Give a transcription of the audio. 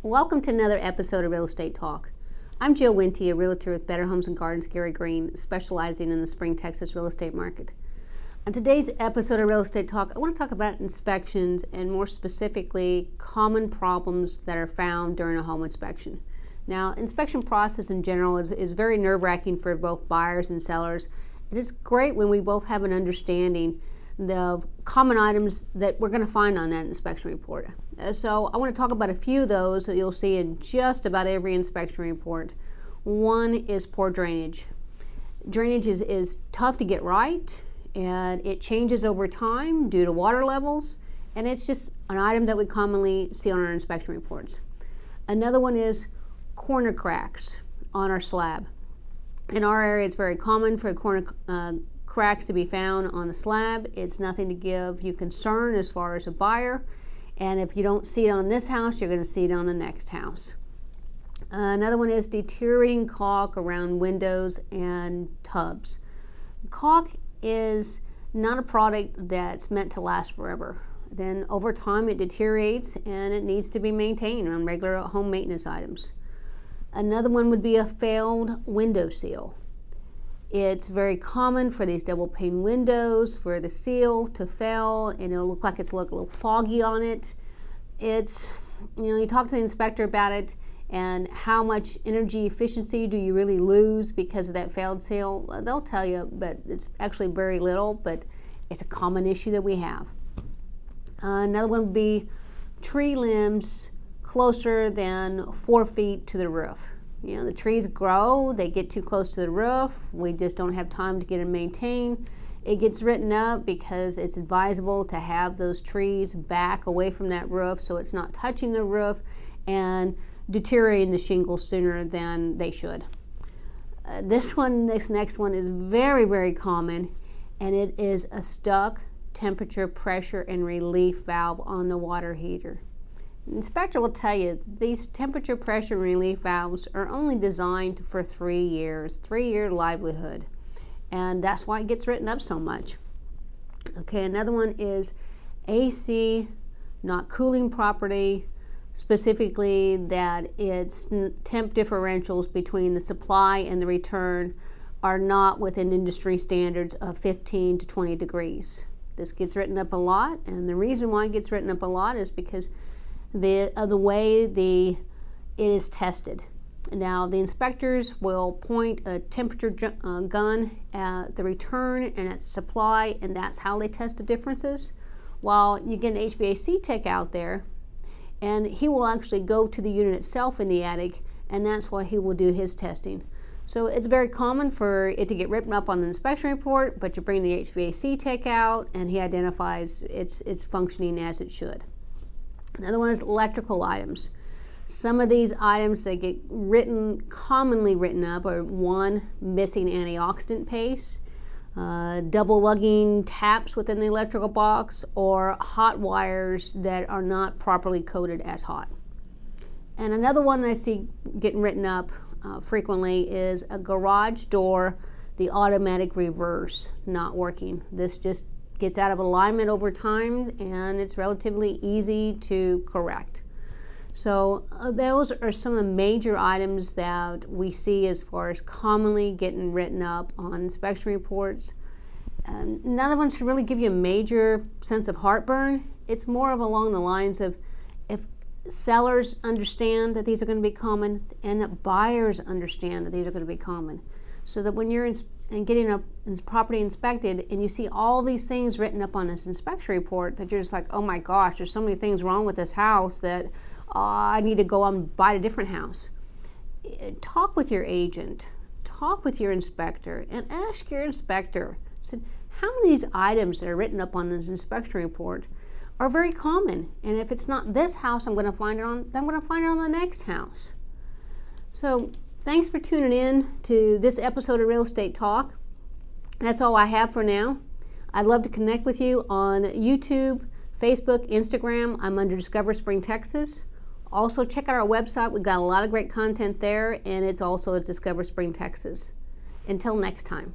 Welcome to another episode of Real Estate Talk. I'm Jill Winty, a realtor with Better Homes and Gardens, Gary Green, specializing in the Spring, Texas real estate market. On today's episode of Real Estate Talk, I want to talk about inspections and more specifically, common problems that are found during a home inspection. Now, inspection process in general is very nerve-wracking for both buyers and sellers. It is great when we both have an understanding of common items that we're going to find on that inspection report. So I want to talk about a few of those that you'll see in just about every inspection report. One is poor drainage. Drainage is tough to get right, and it changes over time due to water levels, and it's just an item that we commonly see on our inspection reports. Another one is corner cracks on our slab. In our area, it's very common for corner cracks to be found on the slab. It's nothing to give you concern as far as a buyer, and if you don't see it on this house, you're going to see it on the next house. Another one is deteriorating caulk around windows and tubs. Caulk is not a product that's meant to last forever. Then over time it deteriorates and it needs to be maintained on regular home maintenance items. Another one would be a failed window seal. It's very common for these double pane windows for the seal to fail, and it'll look like it's a little foggy on it. It's, you talk to the inspector about it and how much energy efficiency do you really lose because of that failed seal. They'll tell you, but it's actually very little, but it's a common issue that we have. Another one would be tree limbs closer than 4 feet to the roof. The trees grow, they get too close to the roof, we just don't have time to get them maintained. It gets written up because it's advisable to have those trees back away from that roof so it's not touching the roof and deteriorating the shingles sooner than they should. This next one is very, very common, and it is a stuck temperature, pressure, and relief valve on the water heater. The inspector will tell you these temperature, pressure, and relief valves are only designed for 3 years, 3-year livelihood, and that's why it gets written up so much. Okay, another one is AC not cooling properly, specifically that its temp differentials between the supply and the return are not within industry standards of 15 to 20 degrees. This gets written up a lot, and the reason why it gets written up a lot is because the way it is tested. Now, the inspectors will point a temperature gun at the return and at supply, and that's how they test the differences. While you get an HVAC tech out there, and he will actually go to the unit itself in the attic, and that's why he will do his testing. So it's very common for it to get written up on the inspection report, but you bring the HVAC tech out, and he identifies it's functioning as it should. Another one is electrical items. Some of these items that get commonly written up are one, missing antioxidant paste, double lugging taps within the electrical box, or hot wires that are not properly coded as hot. And another one I see getting written up frequently is a garage door, the automatic reverse not working. This just gets out of alignment over time, and it's relatively easy to correct. So those are some of the major items that we see as far as commonly getting written up on inspection reports. Another one should really give you a major sense of heartburn. It's more of along the lines of if sellers understand that these are going to be common and that buyers understand that these are going to be common, so that when you're getting a property inspected and you see all these things written up on this inspection report, that you're just like, oh my gosh, there's so many things wrong with this house that I need to go and buy a different house. Talk with your agent, talk with your inspector, and ask your inspector, how many of these items that are written up on this inspection report are very common, and if it's not this house I'm going to find it on, then I'm going to find it on the next house. So thanks for tuning in to this episode of Real Estate Talk. That's all I have for now. I'd love to connect with you on YouTube, Facebook, Instagram. I'm under Discover Spring, Texas. Also, check out our website. We've got a lot of great content there, and it's also at Discover Spring, Texas. Until next time.